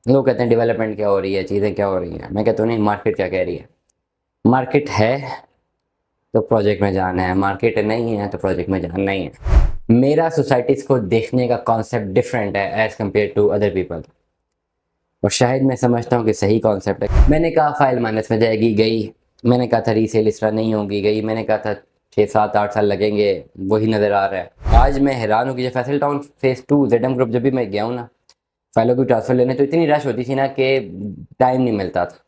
लोग कहते हैं डेवलपमेंट क्या हो रही है, चीज़ें क्या हो रही हैं। मैं कहता हूँ नहीं, मार्केट क्या कह रही है। मार्केट है तो प्रोजेक्ट में जाना है, मार्केट नहीं है तो प्रोजेक्ट में जाना नहीं है। मेरा सोसाइटीज़ को देखने का कॉन्सेप्ट डिफरेंट है as compare to other people, और शायद मैं समझता हूँ कि सही कॉन्सेप्ट है। मैंने कहा फाइल माइनस में जाएगी, गई। मैंने कहा था रीसेल इस तरह नहीं होगी, गई। मैंने कहा था 6 7 8 साल लगेंगे, वही नज़र आ रहा है। आज मैं हैरान हूँ कि जब फैसल टाउन फेज़ 2 जेडएम ग्रुप जब भी मैं गया हूँ ना, फाइलों की ट्रांसफ़र लेने, तो इतनी रश होती थी ना कि टाइम नहीं मिलता था।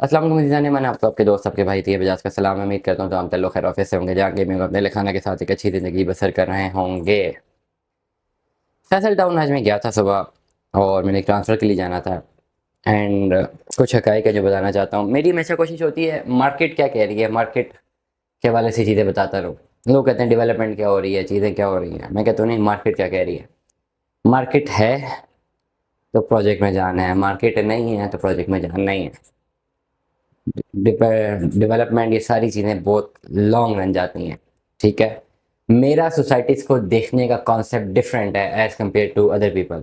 अस्सलाम वालेकुम जाने मैंने आपको आपके दोस्त आपके भाई तीय बजाज का सलाम। उम्मीद करता हूँ तो हम तल्लो खैर ऑफिस से होंगे, जहाँ गेमिंग अपने लिखाना के साथ एक अच्छी ज़िंदगी बसर कर रहे होंगे। फैसल टाउन आज मैं गया था सुबह, और मैंने ट्रांसफ़र के लिए जाना था। एंड कुछ हक़ाइक़ है जो बताना चाहता हूँ। मेरी हमेशा कोशिश होती है मार्केट क्या कह रही है, मार्केट के हवाले से चीज़ें बताता रहूँ। लोग कहते हैं डेवलपमेंट क्या हो रही है, चीज़ें क्या हो रही हैं। मैं कहता हूँ नहीं, मार्केट क्या कह रही है। मार्केट है तो प्रोजेक्ट में जाना है, मार्केट नहीं है तो प्रोजेक्ट में जाना नहीं है। डेवलपमेंट ये सारी चीज़ें बहुत लॉन्ग रन जाती हैं, ठीक है। मेरा सोसाइटीज़ को देखने का कॉन्सेप्ट डिफरेंट है as compare to other people,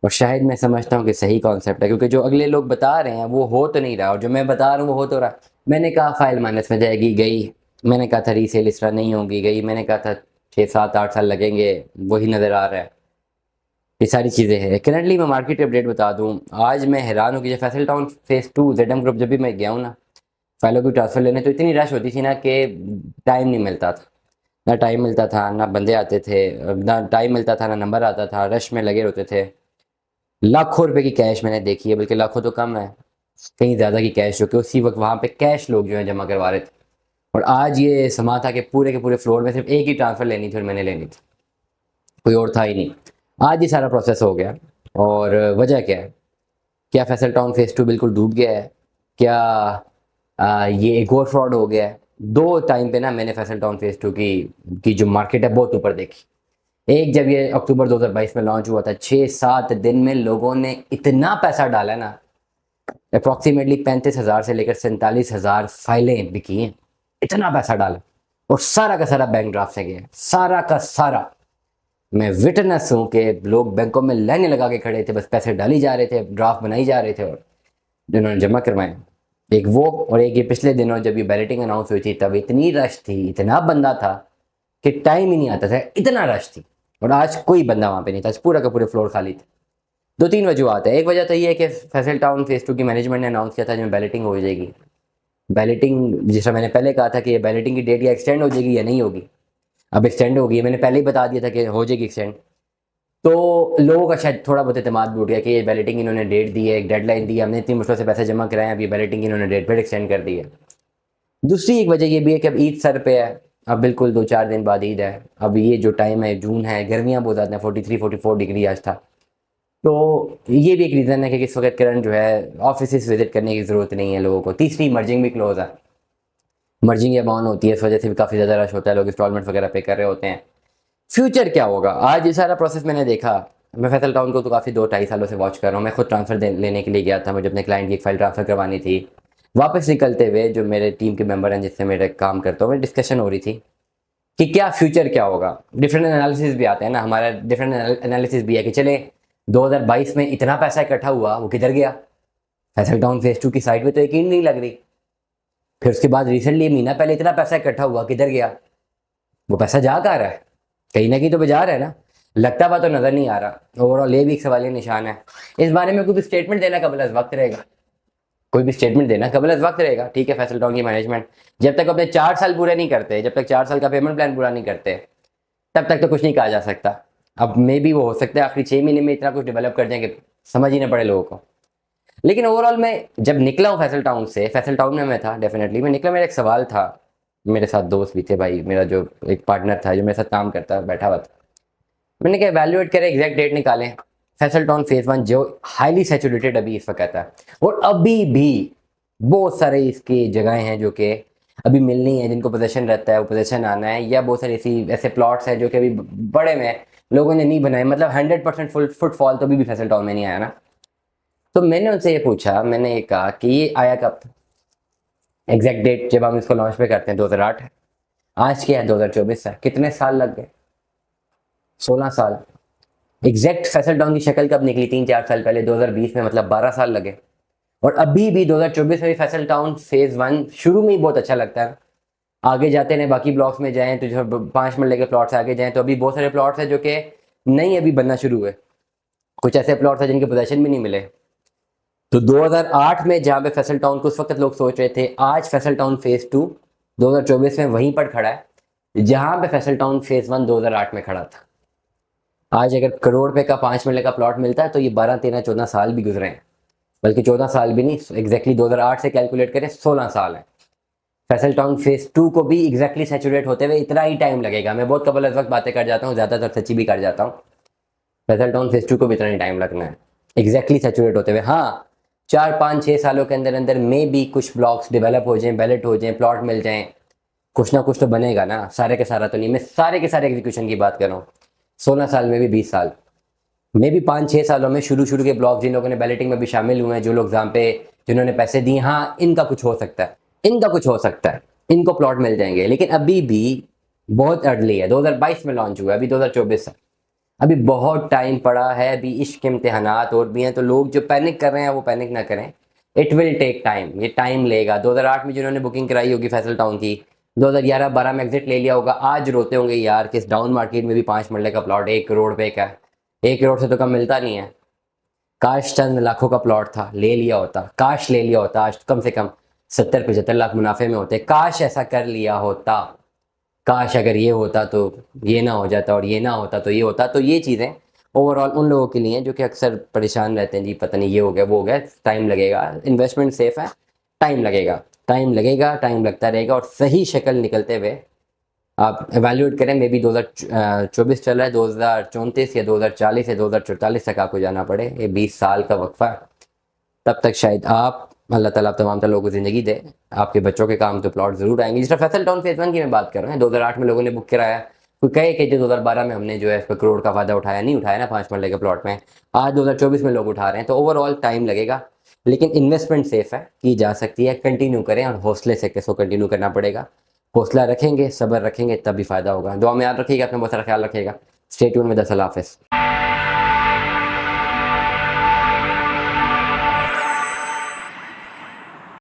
और शायद मैं समझता हूँ कि सही कॉन्सेप्ट है, क्योंकि जो अगले लोग बता रहे हैं वो हो तो नहीं रहा, और जो मैं बता रहा हूँ वो हो तो रहा। मैंने कहा फाइल माइनस में जाएगी, गई। मैंने कहा था रीसेल इस तरह नहीं होगी, गई। मैंने कहा था 6 7 8 साल लगेंगे, वही नज़र आ रहा है। ये सारी चीज़ें हैं। करंटली मैं मार्केट अपडेट बता दूँ, आज मैं हैरान हूँ कि जब फैसल टाउन फेज़ 2 जेडएम ग्रुप जब भी मैं गया हूँ ना, फाइलों की ट्रांसफ़र लेने, तो इतनी रश होती थी ना कि टाइम नहीं मिलता था। ना टाइम मिलता था, ना बंदे आते थे, ना टाइम मिलता था, ना नंबर आता था, रश में लगे होते थे। लाखों रुपए की कैश मैंने देखी है, बल्कि लाखों तो कम है, कहीं ज़्यादा की कैश, जो कि उसी वक्त वहाँ पे कैश लोग जो है जमा करवा रहे थे। और आज ये समा था कि पूरे के पूरे फ्लोर में सिर्फ एक ही ट्रांसफ़र लेनी थी, और मैंने लेनी थी, कोई और था ही नहीं। आज ये सारा प्रोसेस हो गया। और वजह क्या है? क्या फैसल टाउन फेज़ 2 बिल्कुल डूब गया है? क्या ये एक और फ्रॉड हो गया है? दो टाइम पे ना मैंने फैसल टाउन फेज़ 2 की जो मार्केट है बहुत ऊपर देखी। एक, जब ये अक्टूबर 2022 में लॉन्च हुआ था, 6 7 दिन में लोगों ने इतना पैसा डाला ना, अप्रॉक्सीमेटली 35,000 से लेकर 47,000 फाइलें बिकी हैं। इतना पैसा डाला, और सारा का सारा बैंक ड्राफ्ट से गया, सारा का सारा। मैं विटनेस हूँ कि लोग बैंकों में लाइनें लगा के खड़े थे, बस पैसे डाली जा रहे थे, ड्राफ्ट बनाई जा रहे थे, और जिन्होंने जमा करवाए। एक वो, और एक ये पिछले दिनों जब ये बैलेटिंग अनाउंस हुई थी, तब इतनी रश थी, इतना बंदा था कि टाइम ही नहीं आता था, इतना रश थी। और आज कोई बंदा वहाँ पे नहीं था, आज पूरा का पूरे फ्लोर खाली थे। दो तीन वजूहत है। एक वजह तो ये है कि फैसल टाउन फेज़ 2 की मैनेजमेंट ने अनाउंस किया था जिसमें बैलेटिंग हो जाएगी। बैलेटिंग, जैसा मैंने पहले कहा था कि ये बैलेटिंग की डेट या एक्सटेंड हो जाएगी या नहीं होगी। अब एक्सटेंड होगी, मैंने पहले ही बता दिया था कि हो जाएगी एक्सटेंड। तो लोगों का शायद थोड़ा बहुत एतमाद भी उठ गया कि ये बैलेटिंग इन्होंने डेट दी है, एक डेडलाइन दी है, हमने इतनी मुश्किल से पैसे जमा कराए, अभी बैलेटिंग इन्होंने डेट फिर एक्सटेंड कर दी है। दूसरी एक वजह ये भी है कि अब ईद सर पे है, अब बिल्कुल 2 4 दिन बाद ईद है। अब ये जो टाइम है, जून है, गर्मियाँ बहुत ज़्यादा हैं, 43 44 डिग्री आज था। तो ये भी एक रीज़न है कि इस वक्त करंट जो है ऑफिस विजिट करने की ज़रूरत नहीं है लोगों को। तीसरी, मर्जिंग भी क्लोज है, मर्जिंग या ऑन होती है, इस वजह से भी काफ़ी ज़्यादा रश होता है, लोग इंस्टॉलमेंट वगैरह पे कर रहे होते हैं। फ्यूचर क्या होगा? आज ये सारा प्रोसेस मैंने देखा। मैं फैसल टाउन को तो काफ़ी 2 2.5 सालों से वॉच कर रहा हूँ। मैं खुद ट्रांसफ़र लेने के लिए गया था, मुझे अपने क्लाइंट की एक फ़ाइल ट्रांसफ़र करवानी थी। वापस निकलते हुए जो मेरे टीम के मेंबर हैं जिससे मेरे काम करता हूँ, मैं डिस्कशन हो रही थी कि क्या फ्यूचर क्या होगा। डिफरेंट एनालिसिस भी आते हैं ना, हमारा डिफरेंट एनालिसिस भी है कि चले 2022 में इतना पैसा इकट्ठा हुआ, वो किधर गया? फैसल टाउन फेज़ 2 की साइट पे तो यकीन नहीं लग रही। फिर उसके बाद रिसेंटली महीना पहले इतना पैसा इकट्ठा हुआ, किधर गया? वो पैसा जा कहाँ रहा है? कहीं ना कहीं तो बाजार है ना, लगता हुआ तो नज़र नहीं आ रहा। ओवरऑल ये भी एक सवालिया निशान है। इस बारे में कोई भी स्टेटमेंट देना कबल अज़ वक्त रहेगा, कोई भी स्टेटमेंट देना कबल अज़ वक्त रहेगा, ठीक है। फैसल टाउन की मैनेजमेंट जब तक अपने 4 साल पूरे नहीं करते, जब तक 4 साल का पेमेंट प्लान पूरा नहीं करते, तब तक तो कुछ नहीं कहा जा सकता। अब मे बी वो हो सकता है आखिरी 6 महीने में इतना कुछ डेवलप कर दें कि समझ ही ना पड़े लोगों को। लेकिन ओवरऑल मैं जब निकला हूँ फैसल टाउन से, फैसल टाउन में मैं था डेफिनेटली, मैं निकला, मेरा एक सवाल था। मेरे साथ दोस्त भी थे भाई, मेरा जो एक पार्टनर था जो मेरे साथ काम करता बैठा हुआ था। मैंने कहा एवेल्युएट करें, एग्जैक्ट डेट निकालें। फैसल टाउन फेज़ 1 जो हाईली सैचुरेटेड अभी इस वक्त है, और अभी भी बहुत सारे इसकी जगहें हैं जो कि अभी मिलनी है, जिनको पोजेसन रहता है वो पोजेसन आना है, या बहुत सारे ऐसी ऐसे प्लॉट्स हैं जो कि अभी बड़े में लोगों ने नहीं बनाए। मतलब 100% फुल फुटफॉल तो अभी भी फैसल टाउन में नहीं आया ना। तो मैंने उनसे ये पूछा, मैंने ये कहा कि ये आया कब? एग्जैक्ट डेट जब हम इसको लॉन्च पे करते हैं 2008, आज क्या है 2024 है, कितने साल लग गए? 16 साल। एग्जैक्ट फैसल टाउन की शक्ल कब निकली? 3-4 साल पहले 2020 में, मतलब 12 साल लगे। और अभी भी 2024 में भी फैसल टाउन फेज 1 शुरू में ही बहुत अच्छा लगता है। आगे जाते हैं बाकी ब्लॉक्स में जाएं तो जो 5 मरले के प्लॉट्स आगे जाएं तो अभी बहुत सारे प्लॉट्स हैं जो कि नहीं अभी बनना शुरू हुए। कुछ ऐसे प्लॉट्स हैं जिनके पोजेशन भी नहीं मिले। तो 2008 में जहाँ पे फैसल टाउन को उस वक्त लोग सोच रहे थे, आज फैसल टाउन फेज 2 2024 में वहीं पर खड़ा है जहाँ पे फैसल टाउन फेज 1 2008 में खड़ा था। आज अगर करोड़ रुपए का 5 मरले का प्लॉट मिलता है तो ये 12-13-14 साल भी गुजरे हैं, बल्कि 14 साल भी नहीं, एग्जैक्टली 2008 से कैलकुलेट करें 16 साल है। फैसल टाउन फेज 2 को भी एग्जैक्टली सैचुरेट होते हुए इतना ही टाइम लगेगा। मैं बहुत कबल वक्त बातें कर जाता हूँ, ज़्यादातर सच्ची भी कर जाता हूँ। फैसल टाउन फेज 2 को भी इतना ही टाइम लगना है एग्जैक्टली सैचुरेट होते हुए। हाँ, 4-5-6 सालों के अंदर अंदर में भी कुछ ब्लॉक्स डेवलप हो जाएं, बैलेट हो जाएं, प्लॉट मिल जाएं, कुछ ना कुछ तो बनेगा ना। सारे के सारा तो नहीं, मैं सारे के सारे एग्जीक्यूशन की बात कर रहा हूँ। 16 साल में भी 20 साल में भी 5-6 सालों में शुरू के ब्लॉक जिन लोगों ने बैलेटिंग में भी शामिल हुए हैं, जो लोग जहाँ पे जिन्होंने पैसे दिए, हाँ इनका कुछ हो सकता है, इनका कुछ हो सकता है, इनको प्लॉट मिल जाएंगे। लेकिन अभी भी बहुत अर्ली है, 2022 में लॉन्च हुआ है, अभी 2024 है, अभी बहुत टाइम पड़ा है। अभी इश्क के इम्तिहानात और भी हैं, तो लोग जो पैनिक कर रहे हैं वो पैनिक ना करें। इट विल टेक टाइम, ये टाइम लेगा। 2008 में जिन्होंने बुकिंग कराई होगी फैसल टाउन की, 2011-12 में एग्जिट ले लिया होगा, आज रोते होंगे यार कि इस डाउन मार्केट में भी 5 मरले का प्लॉट 1 करोड़ रुपए का है। 1 करोड़ से तो कम मिलता नहीं है। काश चंद लाखों का प्लॉट था, ले लिया होता, काश ले लिया होता, आज कम से कम 70-75 लाख मुनाफे में होते। काश ऐसा कर लिया होता, काश अगर ये होता तो ये ना हो जाता, और ये ना होता तो ये होता। तो ये चीज़ें ओवरऑल उन लोगों के लिए हैं जो कि अक्सर परेशान रहते हैं, जी पता नहीं ये हो गया वो हो गया, टाइम लगेगा। इन्वेस्टमेंट सेफ है, टाइम लगेगा, टाइम लगेगा, टाइम लगता रहेगा। और सही शक्ल निकलते हुए आप एवेल्यूएट करें, मे बी 2024 चल रहा है, 2034 या 2040 या 2044 तक आपको जाना पड़े, ये 20 साल का वक्फा है। तब तक शायद आप, अल्लाह ताला तमाम लोगों को ज़िंदगी दे, आपके बच्चों के काम तो प्लॉट ज़रूर आएंगे। जिस तरह फैसल टाउन फेज 1 की मैं बात कर रहा हूँ, 2008 में लोगों ने बुक कराया, कोई कहे कि जो 2012 में हमने जो है इस पर करोड़ का फायदा उठाया, नहीं उठाया ना 5 मरले के प्लॉट में। आज 2024 में लोग उठा रहे हैं, तो ओवरऑल टाइम लगेगा, लेकिन इन्वेस्टमेंट सेफ है, की जा सकती है। कंटिन्यू करें और हौसले से किसको कंटिन्यू करना पड़ेगा। हौसला रखेंगे, सब्र रखेंगे, तभी फ़ायदा होगा। दुआ में याद रखिएगा, अपना बहुत सारा ख्याल रखिएगा। Stay tune with us. अल्लाह हाफ़िज़।